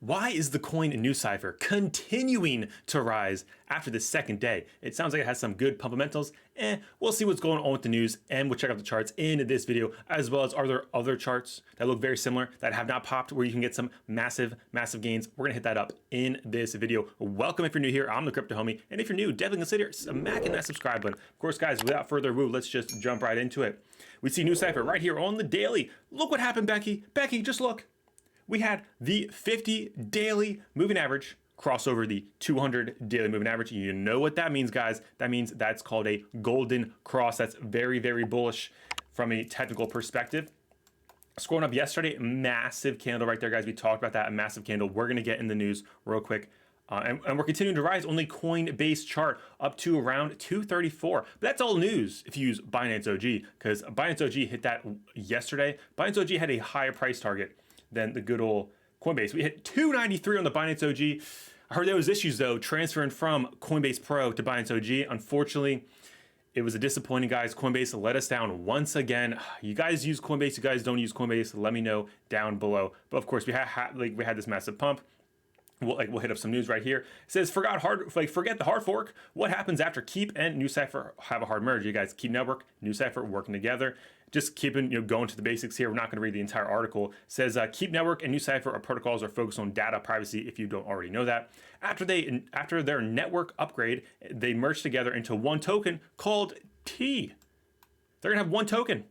Why is the coin Nucypher continuing to rise after the second day? It sounds like it has some good fundamentals. We'll see what's going on with the news, and we'll check out the charts in this video, as well as are there other charts that look very similar that have not popped where you can get some massive gains. We're gonna hit that up in this video. Welcome if you're new here. I'm the Crypto Homie, and if you're new, definitely consider smacking that subscribe button. Of course, guys, without further ado, let's just jump right into it. We see Nucypher right here on the daily. Look what happened, Becky. Becky, just look. We had the 50 daily moving average cross over the 200 daily moving average. You know what that means, guys. That means that's called a golden cross. That's very, very bullish from a technical perspective. Scrolling up yesterday, massive candle right there, guys. We talked about that, a massive candle. We're going to get in the news real quick. And we're continuing to rise. Only Coinbase chart up to around 234. But that's all news if you use Binance OG, because Binance OG hit that yesterday. Binance OG had a higher price target than the good old Coinbase. We hit 293 on the Binance OG. I heard there was issues though transferring from Coinbase Pro to Binance OG. Unfortunately, it was a disappointing, guys. Coinbase let us down once again. You guys use Coinbase, you guys don't use Coinbase, let me know down below. But of course, we had this massive pump. We'll hit up some news right here. It says, forget the hard fork. What happens after Keep and Nucypher have a hard merge? You guys, Keep Network, Nucypher working together. Just keeping, going to the basics here. We're not going to read the entire article. It says, Keep Network and Nucypher are protocols are focused on data privacy, if you don't already know that. After their network upgrade, they merged together into one token called T. They're going to have one token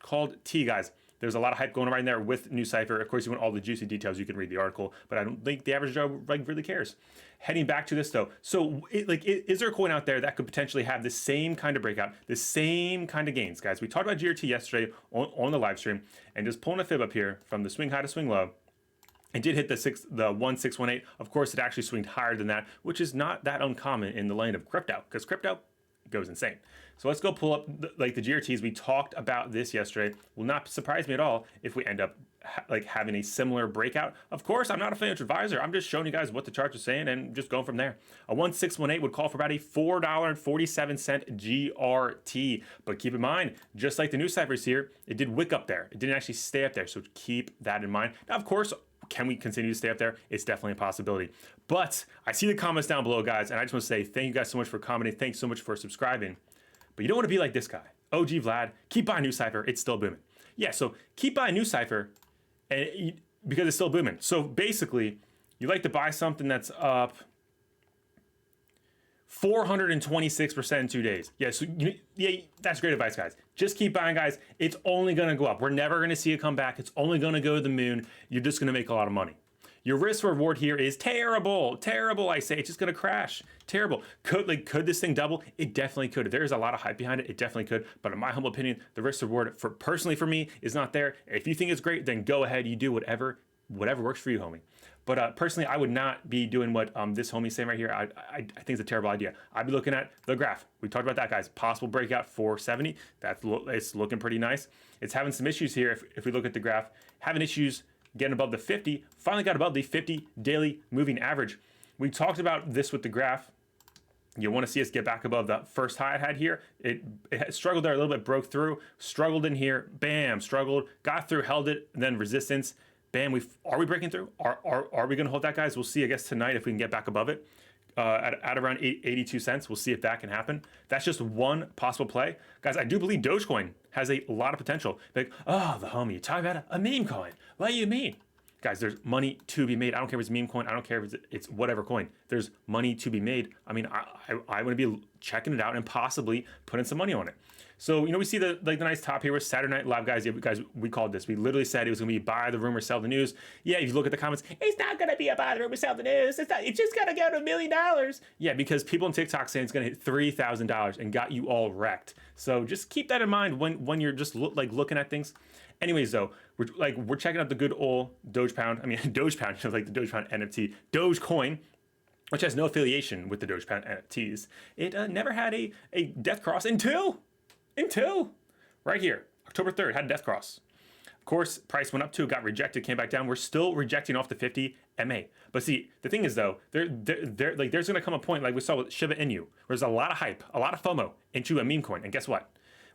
called T, guys. There's a lot of hype going on right there with Nucypher. Of course, you want all the juicy details, you can read the article, but I don't think the average Joe really cares. Heading back to this though, so is there a coin out there that could potentially have the same kind of breakout, the same kind of gains, guys? We talked about GRT yesterday on the live stream, and just pulling a fib up here from the swing high to swing low. It did hit the 1618. Of course, it actually swinged higher than that, which is not that uncommon in the lane of crypto, because crypto goes insane. So let's go pull up the GRTs. We talked about this yesterday. Will not surprise me at all if we end up having a similar breakout. Of course, I'm not a financial advisor. I'm just showing you guys what the charts are saying and just going from there. A 1618 would call for about a $4.47 GRT. But keep in mind, just like the Nucyphers here, it did wick up there. It didn't actually stay up there. So keep that in mind. Now, of course, can we continue to stay up there? It's definitely a possibility. But I see the comments down below, guys, and I just want to say thank you guys so much for commenting. Thanks so much for subscribing. But you don't want to be like this guy. OG Vlad, keep buying Nucypher. It's still booming. Yeah, so keep buying Nucypher because it's still booming. So basically, you like to buy something that's up 426% in 2 days. Yeah, so that's great advice, guys. Just keep buying, guys. It's only going to go up. We're never going to see it come back. It's only going to go to the moon. You're just going to make a lot of money. Your risk reward here is terrible. Terrible, I say. It's just going to crash. Terrible. Could this thing double? It definitely could. If there's a lot of hype behind it, it definitely could. But in my humble opinion, the risk reward personally for me is not there. If you think it's great, then go ahead. You do whatever works for you, homie. But personally, I would not be doing what this homie's saying right here. I think it's a terrible idea. I'd be looking at the graph. We talked about that, guys. Possible breakout 470. It's looking pretty nice. It's having some issues here. If we look at the graph, having issues getting above the 50. Finally got above the 50 daily moving average. We talked about this with the graph. You want to see us get back above the first high it had here. It struggled there a little bit, broke through, struggled in here, bam, struggled, got through, held it, and then resistance. Bam, are we breaking through? Are we going to hold that, guys? We'll see, I guess, tonight if we can get back above it at around 82 cents. We'll see if that can happen. That's just one possible play. Guys, I do believe Dogecoin has a lot of potential. Like, oh, the homie, you talk about a meme coin. What do you mean? Guys, there's money to be made. I don't care if it's a meme coin. I don't care if it's whatever coin. There's money to be made. I mean, I want to be checking it out and possibly putting some money on it. So, we see the nice top here with Saturday Night Live, guys. Yeah, guys, we called this. We literally said it was going to be buy the rumor, sell the news. Yeah, if you look at the comments, it's not going to be a buy the rumor, sell the news. It's just got to go to $1 million. Yeah, because people on TikTok saying it's going to hit $3,000 and got you all wrecked. So just keep that in mind when you're just looking at things. Anyways, though, we're checking out the good old Doge Pound. I mean, Doge Pound, like the Doge Pound NFT, Dogecoin, which has no affiliation with the Doge Pound NFTs. It never had a death cross until right here, October 3rd, had a death cross. Of course, price went up too, got rejected, came back down. We're still rejecting off the 50 MA. But see, the thing is though, there's going to come a point like we saw with Shiba Inu, where there's a lot of hype, a lot of FOMO into a meme coin. And guess what?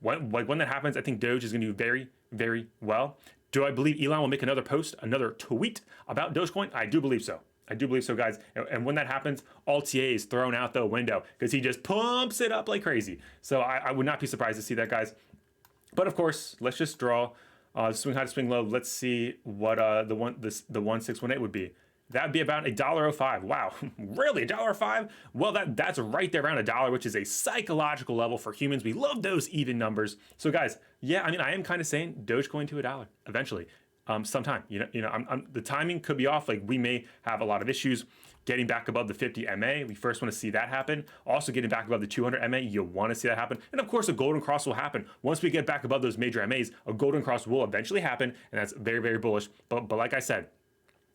When that happens, I think Doge is going to do very, very well. Do I believe Elon will make another post, another tweet about Dogecoin? I do believe so. I do believe so, guys. And when that happens, all TA is thrown out the window because he just pumps it up like crazy. So I would not be surprised to see that, guys. But of course, let's just draw swing high to swing low. Let's see what the 1618 would be. That'd be about $1.05. Wow, really $1.05? Well, that's right there around $1, which is a psychological level for humans. We love those even numbers. So guys, yeah, I mean, I am kind of saying Dogecoin to $1 eventually, sometime. The timing could be off. Like we may have a lot of issues getting back above the 50 MA. We first want to see that happen. Also getting back above the 200 MA, you want to see that happen. And of course, a golden cross will happen. Once we get back above those major MAs, a golden cross will eventually happen. And that's very, very bullish. But like I said,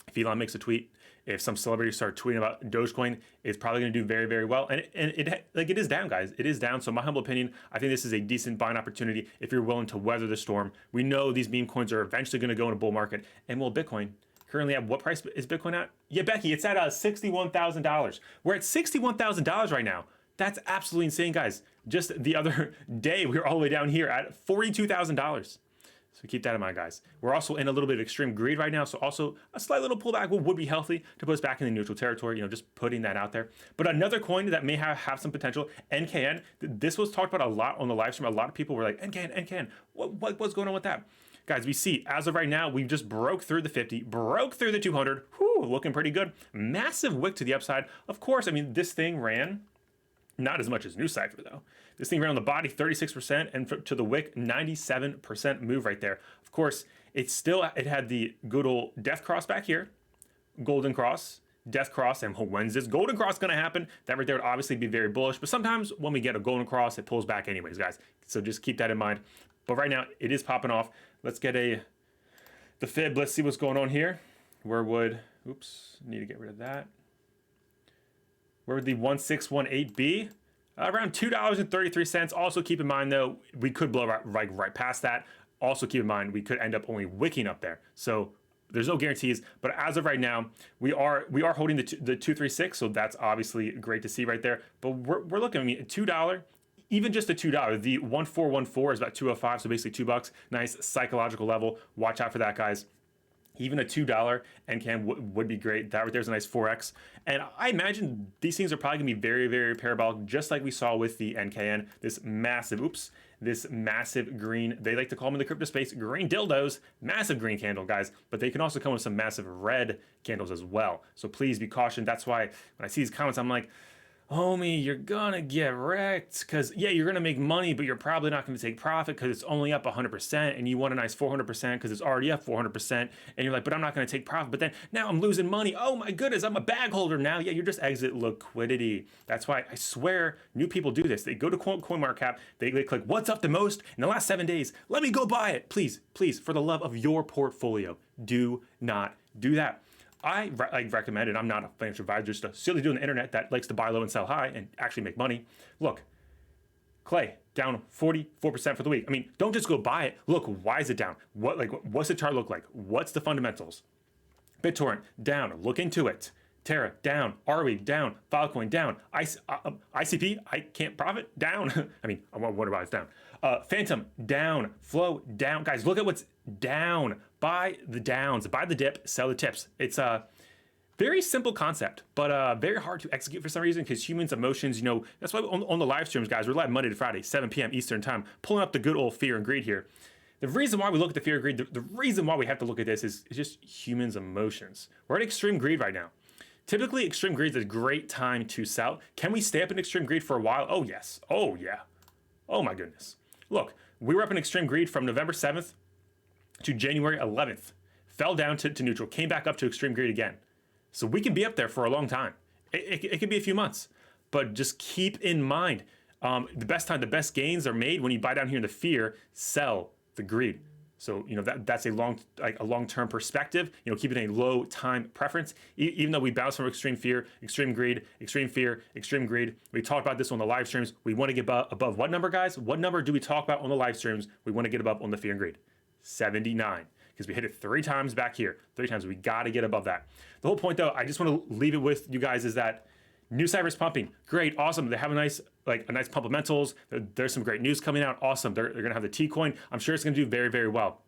if Elon makes a tweet, if some celebrities start tweeting about Dogecoin, it's probably going to do very, very well. And it is down, guys. It is down. So my humble opinion, I think this is a decent buying opportunity if you're willing to weather the storm. We know these meme coins are eventually going to go in a bull market. And will Bitcoin currently at what price is Bitcoin at? Yeah, Becky, it's at $61,000. We're at $61,000 right now. That's absolutely insane, guys. Just the other day, we were all the way down here at $42,000. So keep that in mind, guys. We're also in a little bit of extreme greed right now. So also a slight little pullback would be healthy to put us back in the neutral territory, just putting that out there. But another coin that may have some potential, NKN. This was talked about a lot on the live stream. A lot of people were like, NKN, what's going on with that? Guys, we see as of right now, we've just broke through the 50, broke through the 200. Whew, looking pretty good. Massive wick to the upside. Of course, I mean, this thing ran not as much as Nucypher though. This thing ran on the body 36% and to the wick 97% move right there. Of course, it had the good old death cross back here, golden cross, death cross, and when's this golden cross gonna happen? That right there would obviously be very bullish, but sometimes when we get a golden cross, it pulls back anyways, guys. So just keep that in mind. But right now, it is popping off. Let's get the fib. Let's see what's going on here. Need to get rid of that. Where would the 1618 be? Around $2.33. Also keep in mind though, we could blow right past that. Also keep in mind, we could end up only wicking up there. So there's no guarantees, but as of right now, we are holding the 236. So that's obviously great to see right there. But we're looking at $2, even just the $2. The 1414 is about 205. So basically $2. Nice psychological level. Watch out for that, guys. Even a $2 NCAN would be great. That right there is a nice 4x. And I imagine these things are probably gonna be very, very parabolic, just like we saw with the NKN, this massive green, they like to call them in the crypto space, green dildos, massive green candle, guys, but they can also come with some massive red candles as well. So please be cautioned. That's why when I see these comments, I'm like, homie, you're gonna get wrecked because yeah, you're gonna make money, but you're probably not gonna take profit because it's only up 100% and you want a nice 400% because it's already up 400%. And you're like, but I'm not gonna take profit. But then now I'm losing money. Oh my goodness, I'm a bag holder now. Yeah, you're just exit liquidity. That's why I swear new people do this. They go to CoinMarketCap, they click what's up the most in the last 7 days. Let me go buy it. Please, for the love of your portfolio, do not do that. I recommend it. I'm not a financial advisor, just a silly dude on the internet that likes to buy low and sell high and actually make money. Look, Clay, down 44% for the week. I mean, don't just go buy it. Look, why is it down? What's the chart look like? What's the fundamentals? BitTorrent, down. Look into it. Terra, down. Arweave, down. Filecoin, down. ICP, I can't profit, down. I mean, I wonder why it's down. Phantom, down. Flow, down. Guys, look at what's down. Buy the downs, buy the dip, sell the tips. It's a very simple concept, but very hard to execute for some reason because humans' emotions, that's why on the live streams, guys, we're live Monday to Friday, 7 p.m. Eastern time, pulling up the good old fear and greed here. The reason why we look at the fear and greed, the reason why we have to look at this is just humans' emotions. We're at extreme greed right now. Typically, extreme greed is a great time to sell. Can we stay up in extreme greed for a while? Oh, yes. Oh, yeah. Oh, my goodness. Look, we were up in extreme greed from November 7th to January 11th, fell down to neutral, came back up to extreme greed again. So we can be up there for a long time. It could be a few months, but just keep in mind, the best gains are made when you buy down here in the fear, sell the greed. So, that's a long-term perspective, keeping a low time preference, even though we bounce from extreme fear, extreme greed, extreme fear, extreme greed. We talked about this on the live streams. We want to get above what number, guys? What number do we talk about on the live streams? We want to get above on the fear and greed. 79, because we hit it 3 times back here. 3 times, we got to get above that. The whole point though, I just want to leave it with you guys is that Nucyher's pumping. Great, awesome. They have a nice fundamentals. There's some great news coming out. Awesome. They're going to have the T coin. I'm sure it's going to do very, very well.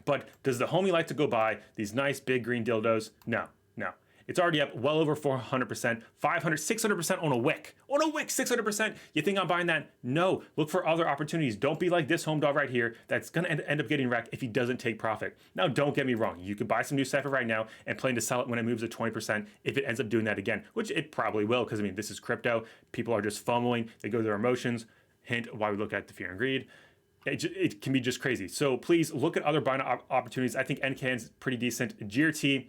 But does the homie like to go buy these nice big green dildos? No, no. It's already up well over 400%, 500, 600% on a wick. On a wick, 600%. You think I'm buying that? No. Look for other opportunities. Don't be like this home dog right here that's going to end up getting wrecked if he doesn't take profit. Now, don't get me wrong. You could buy some Nucypher right now and plan to sell it when it moves to 20% if it ends up doing that again, which it probably will, because I mean, this is crypto. People are just FOMOing. They go to their emotions. Hint why we look at the fear and greed. It can be just crazy. So please look at other buying opportunities. I think NCAN's pretty decent. GRT,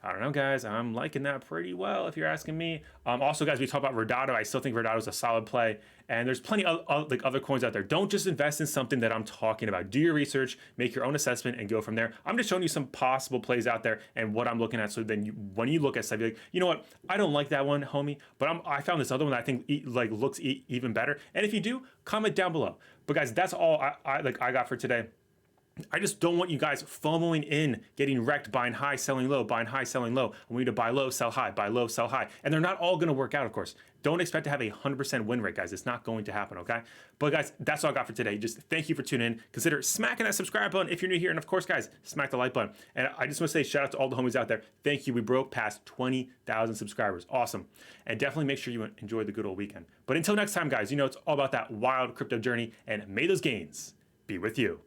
I don't know, guys. I'm liking that pretty well, if you're asking me. Also, guys, we talk about Verdado. I still think Verdado is a solid play, and there's plenty of like other coins out there. Don't just invest in something that I'm talking about. Do your research, make your own assessment, and go from there. I'm just showing you some possible plays out there and what I'm looking at. So then, when you look at stuff, you're like, you know what? I don't like that one, homie, but I found this other one that I think looks even better. And if you do, comment down below. But guys, that's all I got for today. I just don't want you guys FOMOing in, getting wrecked, buying high, selling low, buying high, selling low. I want you to buy low, sell high, buy low, sell high. And they're not all going to work out, of course. Don't expect to have a 100% win rate, guys. It's not going to happen, okay? But guys, that's all I got for today. Just thank you for tuning in. Consider smacking that subscribe button if you're new here. And of course, guys, smack the like button. And I just want to say shout out to all the homies out there. Thank you. We broke past 20,000 subscribers. Awesome. And definitely make sure you enjoy the good old weekend. But until next time, guys, you know it's all about that wild crypto journey. And may those gains be with you.